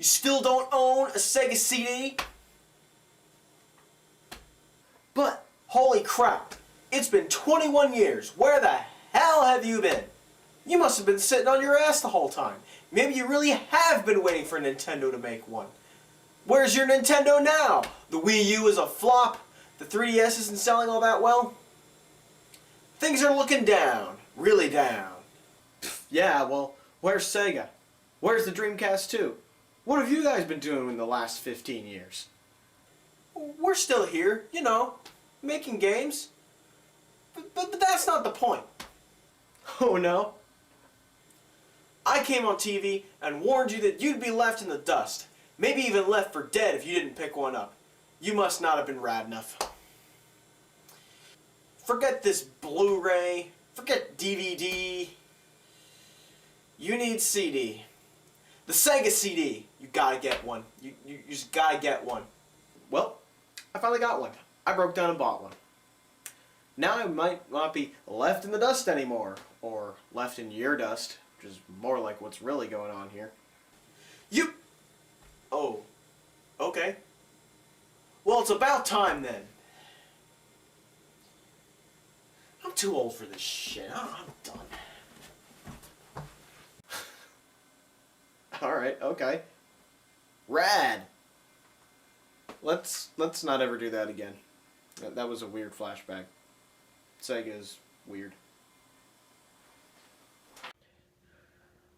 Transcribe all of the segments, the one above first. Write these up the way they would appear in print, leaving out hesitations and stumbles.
still don't own a Sega CD? But, holy crap, it's been 21 years. Where the hell have you been? You must have been sitting on your ass the whole time. Maybe you really have been waiting for Nintendo to make one. Where's your Nintendo now? The Wii U is a flop. The 3DS isn't selling all that well. Things are looking down. Really down. Yeah, well, where's Sega? Where's the Dreamcast 2? What have you guys been doing in the last 15 years? We're still here, you know, making games. But that's not the point. Oh no? I came on TV and warned you that you'd be left in the dust. Maybe even left for dead if you didn't pick one up. You must not have been rad enough. Forget this Blu-ray. Forget DVD. You need CD. The Sega CD. You gotta get one. You just gotta get one. Well, I finally got one. I broke down and bought one. Now I might not be left in the dust anymore. Or left in your dust, which is more like what's really going on here. You... Oh. Okay. Well, it's about time then. I'm too old for this shit. I'm done. Alright, okay. Rad! Let's not ever do that again. That was a weird flashback. Sega is weird.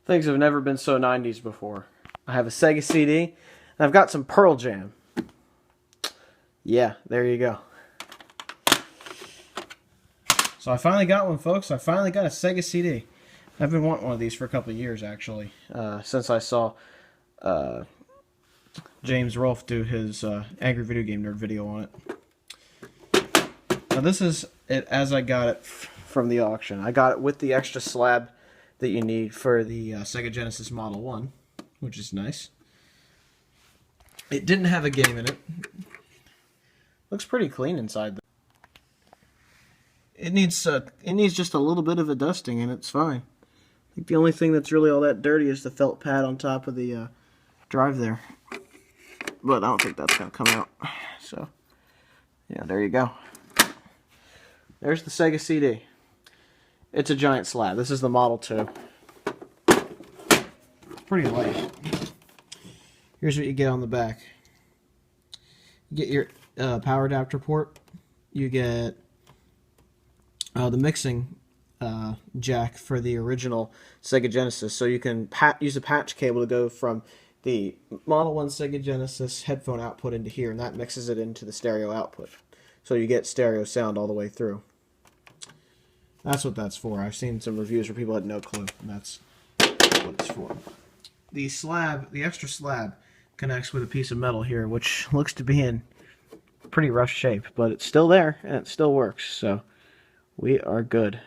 Things have never been so 90s before. I have a Sega CD, and I've got some Pearl Jam. Yeah, there you go. So I finally got one, folks. I finally got a Sega CD. I've been wanting one of these for a couple of years, actually, since I saw James Rolfe do his Angry Video Game Nerd video on it. Now this is it as I got it from the auction. I got it with the extra slab that you need for the Sega Genesis Model 1, which is nice. It didn't have a game in it. Looks pretty clean inside, though. It needs just a little bit of a dusting, and it's fine. I think the only thing that's really all that dirty is the felt pad on top of the drive there. But I don't think that's going to come out. So, yeah, there you go. There's the Sega CD. It's a giant slab. This is the Model 2. It's pretty light. Here's what you get on the back. You get your power adapter port. You get the mixing jack for the original Sega Genesis. So you can use a patch cable to go from the Model 1 Sega Genesis headphone output into here, and that mixes it into the stereo output. So you get stereo sound all the way through. That's what that's for. I've seen some reviews where people had no clue, and that's what it's for. The slab, the extra slab, connects with a piece of metal here, which looks to be in pretty rough shape, but it's still there, and it still works, so we are good.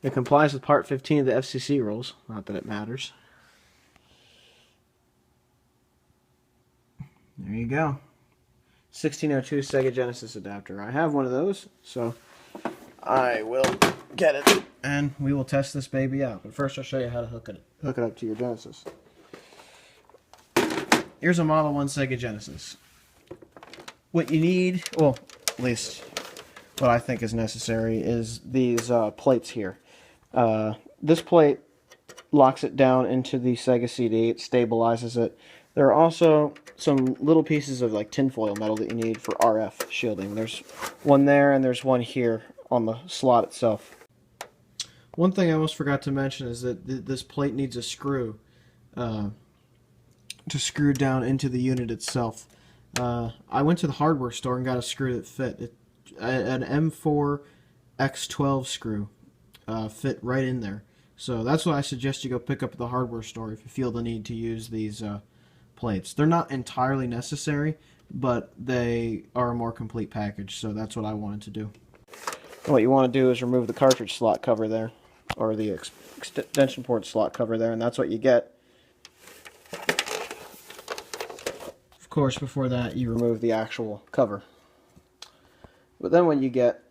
It complies with Part 15 of the FCC rules, not that it matters. There you go. 1602 Sega Genesis adapter. I have one of those, so I will get it, and we will test this baby out. But first I'll show you how to hook it up to your Genesis. Here's a Model 1 Sega Genesis. What you need, well, at least what I think is necessary, is these plates here. This plate locks it down into the Sega CD. It stabilizes it. There are also some little pieces of like tinfoil metal that you need for RF shielding. There's one there, and there's one here on the slot itself. One thing I almost forgot to mention is that this plate needs a screw to screw down into the unit itself. I went to the hardware store and got a screw that fit. An M4 X12 screw fit right in there. So that's why I suggest you go pick up at the hardware store if you feel the need to use these plates. They're not entirely necessary, but they are a more complete package, so that's what I wanted to do. What you want to do is remove the cartridge slot cover there, or the extension port slot cover there, and that's what you get. Of course, before that, you remove the actual cover. But then what you get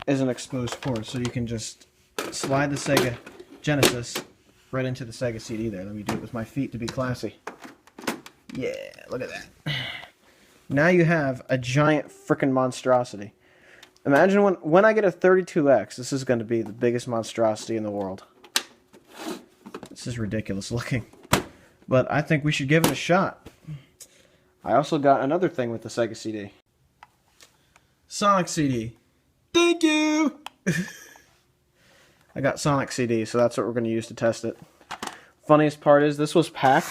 is an exposed port, so you can just slide the Sega Genesis right into the Sega CD there. Let me do it with my feet to be classy. Yeah, look at that. Now you have a giant frickin' monstrosity. Imagine when I get a 32X, this is going to be the biggest monstrosity in the world. This is ridiculous looking. But I think we should give it a shot. I also got another thing with the Sega CD. Sonic CD. Thank you! I got Sonic CD, so that's what we're going to use to test it. Funniest part is this was packed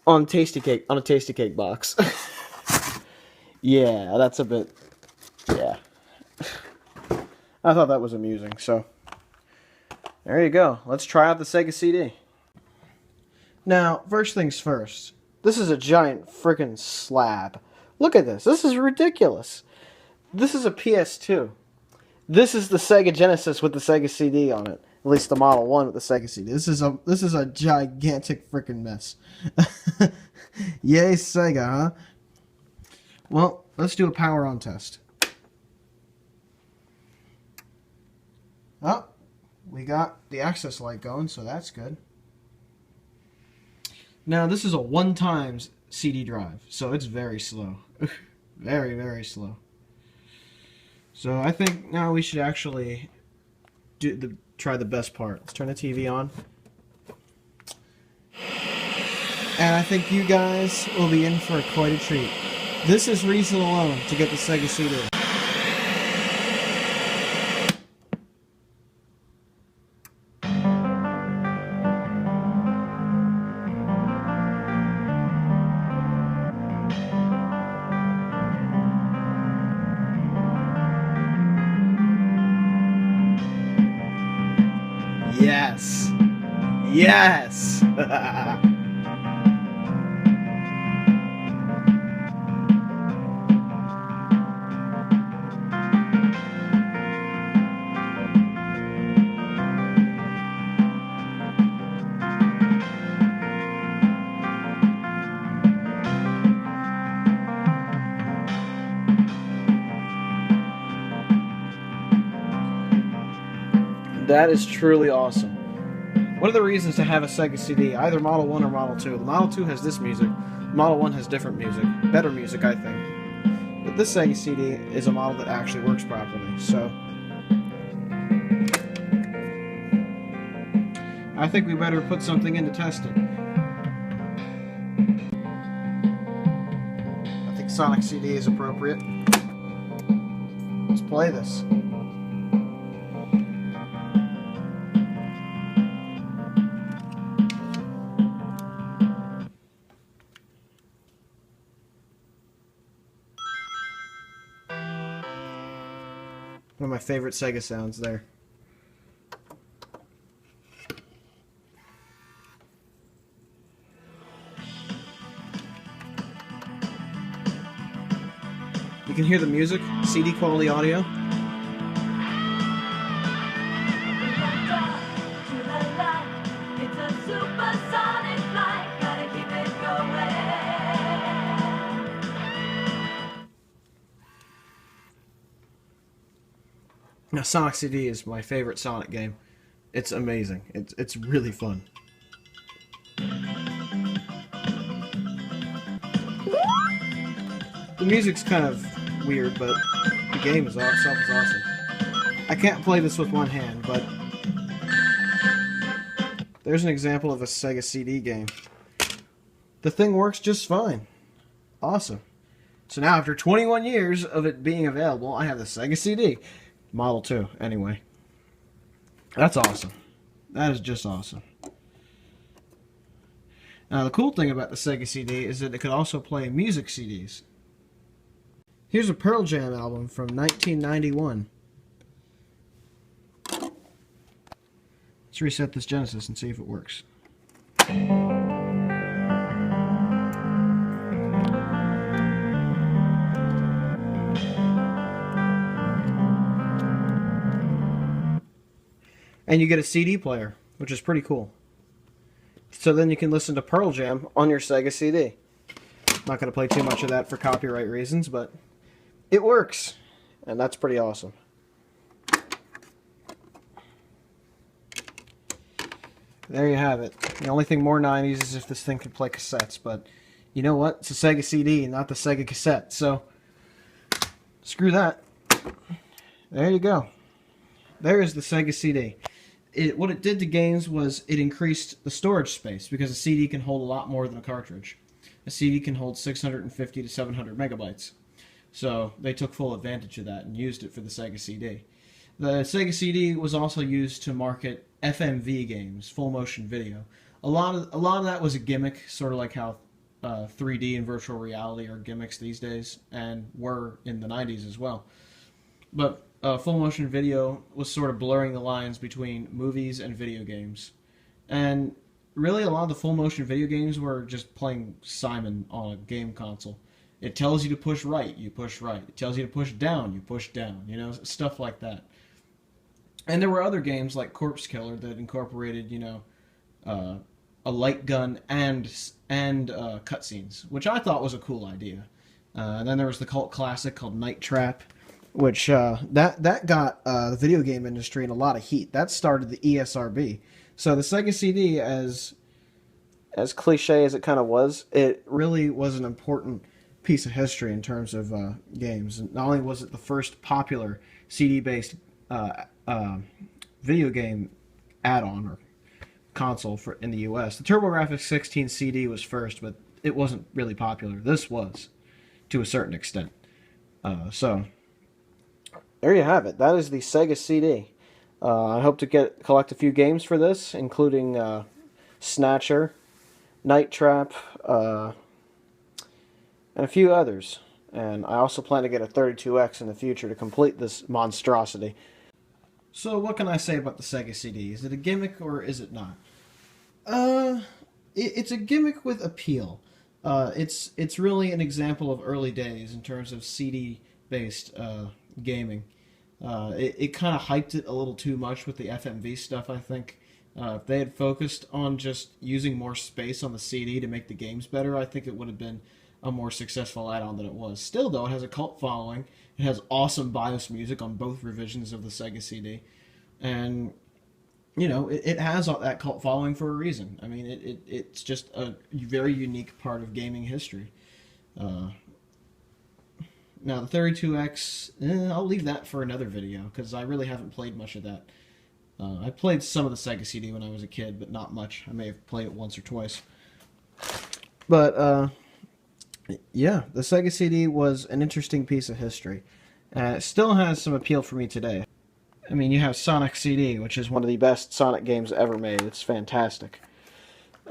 on a Tasty Cake box. Yeah, that's a bit... Yeah. I thought that was amusing, so... There you go. Let's try out the Sega CD. Now, first things first. This is a giant freaking slab. Look at this. This is ridiculous. This is a PS2. This is the Sega Genesis with the Sega CD on it. At least the Model 1 with the Sega CD. This is a gigantic freaking mess. Yay, Sega, huh? Well, let's do a power on test. Oh, we got the access light going, so that's good. Now, this is a 1x CD drive, so it's very slow. Very, very slow. So I think now we should actually try the best part. Let's turn the TV on. And I think you guys will be in for quite a treat. This is reason alone to get the Sega CD. Yes. Yes. That is truly awesome. One of the reasons to have a Sega CD, either Model 1 or Model 2. The Model 2 has this music. Model 1 has different music. Better music, I think. But this Sega CD is a model that actually works properly, so... I think we better put something in to test it. I think Sonic CD is appropriate. Let's play this. One of my favorite Sega sounds there. You can hear the music, CD quality audio. Now, Sonic CD is my favorite Sonic game. It's amazing. It's really fun. The music's kind of weird, but the game itself is awesome. I can't play this with one hand, but there's an example of a Sega CD game. The thing works just fine. Awesome. So now, after 21 years of it being available, I have the Sega CD. Model 2, anyway. That's awesome. That is just awesome. Now, the cool thing about the Sega CD is that it could also play music CDs. Here's a Pearl Jam album from 1991. Let's reset this Genesis and see if it works. And you get a CD player, which is pretty cool. So then you can listen to Pearl Jam on your Sega CD. I'm not going to play too much of that for copyright reasons, but it works. And that's pretty awesome. there you have it. The only thing more 90s is if this thing could play cassettes, but you know what? It's a Sega CD, not the Sega cassette, so screw that. There you go. There is the Sega CD. What it did to games was it increased the storage space, because a CD can hold a lot more than a cartridge. A CD can hold 650 to 700 megabytes. So they took full advantage of that and used it for the Sega CD. The Sega CD was also used to market FMV games, full motion video. A lot of that was a gimmick, sort of like how 3D and virtual reality are gimmicks these days, and were in the 90s as well. But full motion video was sort of blurring the lines between movies and video games. And really, a lot of the full motion video games were just playing Simon on a game console. It tells you to push right, you push right. It tells you to push down, you push down. You know, stuff like that. And there were other games like Corpse Killer that incorporated, you know, a light gun and cutscenes, which I thought was a cool idea. And then there was the cult classic called Night Trap, which that got the video game industry in a lot of heat. That started the ESRB. So the Sega CD, as cliche as it kind of was, it really was an important piece of history in terms of games. And not only was it the first popular CD-based video game add-on or console in the US. The TurboGrafx 16 CD was first, but it wasn't really popular. This was, to a certain extent. So there you have it. That is the Sega CD. I hope to collect a few games for this, including Snatcher, Night Trap, and a few others. And I also plan to get a 32X in the future to complete this monstrosity. So what can I say about the Sega CD? Is it a gimmick or is it not? It's a gimmick with appeal. It's really an example of early days in terms of CD-based gaming. It kind of hyped it a little too much with the FMV stuff, I think. If they had focused on just using more space on the CD to make the games better, I think it would have been a more successful add-on than it was. Still, though, it has a cult following. It has awesome BIOS music on both revisions of the Sega CD. And, you know, it has that cult following for a reason. I mean, it's just a very unique part of gaming history. Now, the 32X, I'll leave that for another video, because I really haven't played much of that. I played some of the Sega CD when I was a kid, but not much. I may have played it once or twice. But, yeah, the Sega CD was an interesting piece of history. It still has some appeal for me today. I mean, you have Sonic CD, which is one of the best Sonic games ever made. It's fantastic.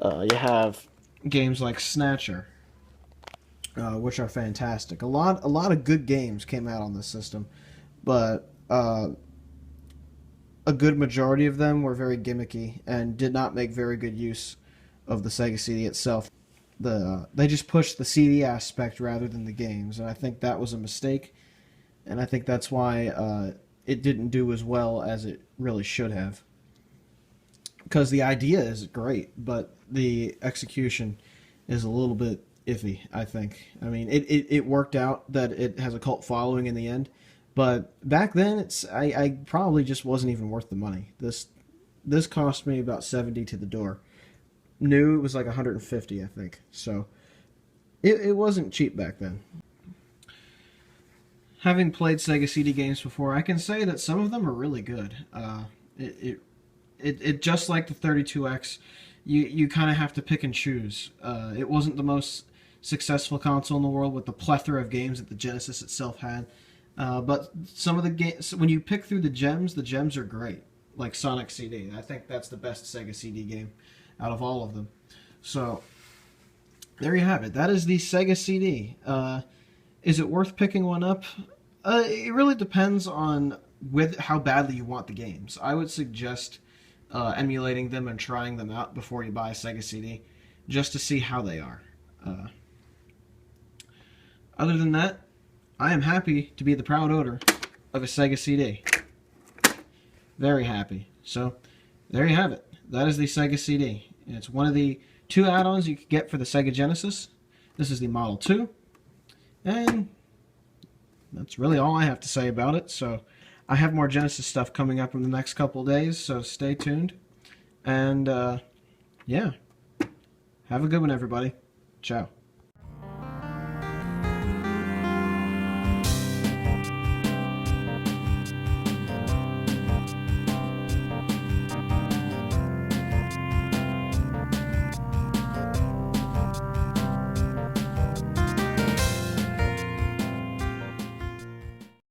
You have games like Snatcher, which are fantastic. A lot of good games came out on this system, but a good majority of them were very gimmicky and did not make very good use of the Sega CD itself. They just pushed the CD aspect rather than the games, and I think that was a mistake, and I think that's why it didn't do as well as it really should have. Because the idea is great, but the execution is a little bit iffy, I think. I mean, it worked out that it has a cult following in the end, but back then I probably just wasn't even worth the money. This cost me about $70 to the door. New, it was like $150, I think. So it wasn't cheap back then. Having played Sega CD games before, I can say that some of them are really good. It just like the 32X, you kind of have to pick and choose. It wasn't the most successful console in the world with the plethora of games that the Genesis itself had. But some of the games, when you pick through the gems are great. Like Sonic CD. I think that's the best Sega CD game out of all of them. So, there you have it. That is the Sega CD. Is it worth picking one up? It really depends on how badly you want the games. I would suggest emulating them and trying them out before you buy a Sega CD, just to see how they are. Other than that, I am happy to be the proud owner of a Sega CD. Very happy. So, there you have it. That is the Sega CD. It's one of the 2 add-ons you could get for the Sega Genesis. This is the Model 2. And that's really all I have to say about it. So I have more Genesis stuff coming up in the next couple days, so stay tuned. And yeah. Have a good one, everybody. Ciao.